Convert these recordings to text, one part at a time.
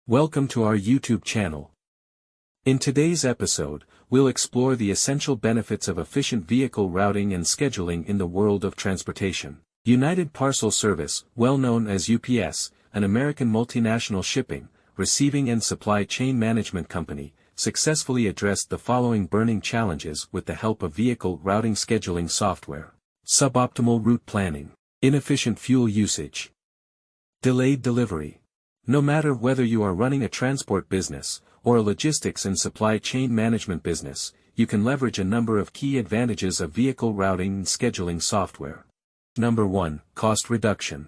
Welcome to our YouTube channel. In today's episode, we'll explore the essential benefits of efficient vehicle routing and scheduling in the world of transportation. United Parcel Service, well known as UPS, an American multinational shipping, receiving and supply chain management company, successfully addressed the following burning challenges with the help of vehicle routing scheduling software: suboptimal route planning, inefficient fuel usage, delayed delivery. No matter whether you are running a transport business, or a logistics and supply chain management business, you can leverage a number of key advantages of vehicle routing and scheduling software. Number 1, cost reduction.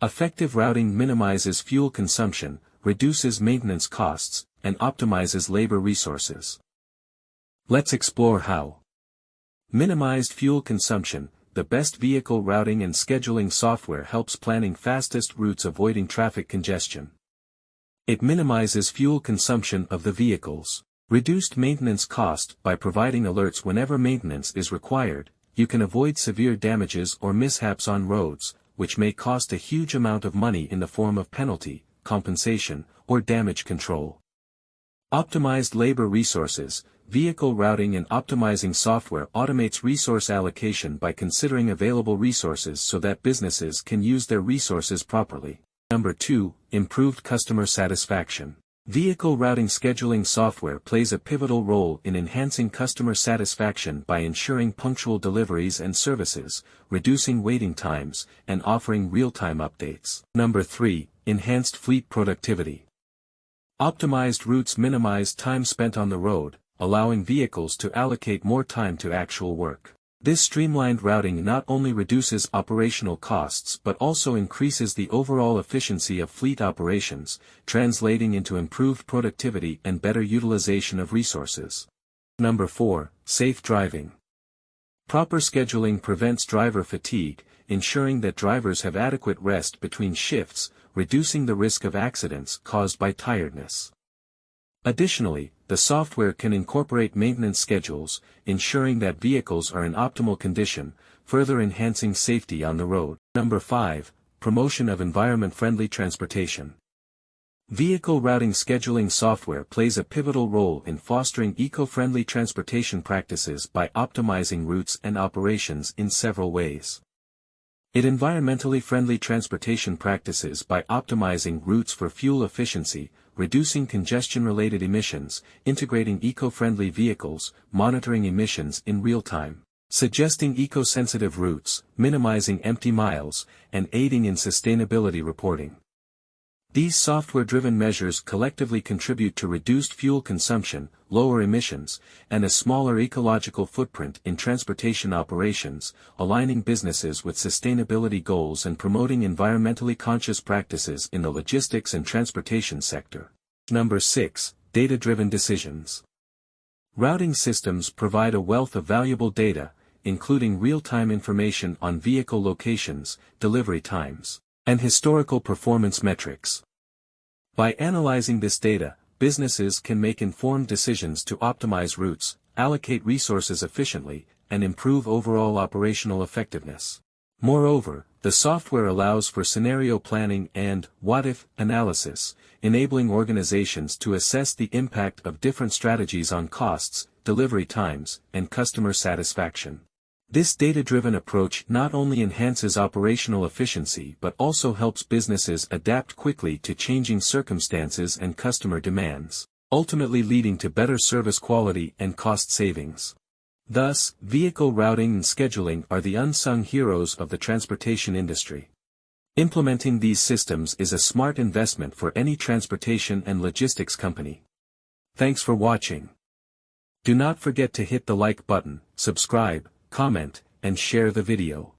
Effective routing minimizes fuel consumption, reduces maintenance costs, and optimizes labor resources. Let's explore how. Minimized fuel consumption. The best vehicle routing and scheduling software helps planning fastest routes, avoiding traffic congestion. It minimizes fuel consumption of the vehicles. Reduced maintenance cost. By providing alerts whenever maintenance is required, you can avoid severe damages or mishaps on roads, which may cost a huge amount of money in the form of penalty, compensation, or damage control. Optimized labor resources. Vehicle routing and optimizing software automates resource allocation by considering available resources so that businesses can use their resources properly. Number 2, improved customer satisfaction. Vehicle routing scheduling software plays a pivotal role in enhancing customer satisfaction by ensuring punctual deliveries and services, reducing waiting times, and offering real-time updates. Number 3, enhanced fleet productivity. Optimized routes minimize time spent on the road, allowing vehicles to allocate more time to actual work. This streamlined routing not only reduces operational costs but also increases the overall efficiency of fleet operations, translating into improved productivity and better utilization of resources. Number 4, safe driving. Proper scheduling prevents driver fatigue, ensuring that drivers have adequate rest between shifts, reducing the risk of accidents caused by tiredness. Additionally, the software can incorporate maintenance schedules, ensuring that vehicles are in optimal condition, further enhancing safety on the road. Number 5, promotion of environment-friendly transportation. Vehicle routing scheduling software plays a pivotal role in fostering eco-friendly transportation practices by optimizing routes and operations in several ways. It environmentally friendly transportation practices by optimizing routes for fuel efficiency, reducing congestion-related emissions, integrating eco-friendly vehicles, monitoring emissions in real time, suggesting eco-sensitive routes, minimizing empty miles, and aiding in sustainability reporting. These software-driven measures collectively contribute to reduced fuel consumption, lower emissions, and a smaller ecological footprint in transportation operations, aligning businesses with sustainability goals and promoting environmentally conscious practices in the logistics and transportation sector. Number 6, data-driven decisions. Routing systems provide a wealth of valuable data, including real-time information on vehicle locations, delivery times, and historical performance metrics. By analyzing this data, businesses can make informed decisions to optimize routes, allocate resources efficiently, and improve overall operational effectiveness. Moreover, the software allows for scenario planning and what-if analysis, enabling organizations to assess the impact of different strategies on costs, delivery times, and customer satisfaction. This data-driven approach not only enhances operational efficiency but also helps businesses adapt quickly to changing circumstances and customer demands, ultimately leading to better service quality and cost savings. Thus, vehicle routing and scheduling are the unsung heroes of the transportation industry. Implementing these systems is a smart investment for any transportation and logistics company. Thanks for watching. Do not forget to hit the like button, subscribe, comment, and share the video.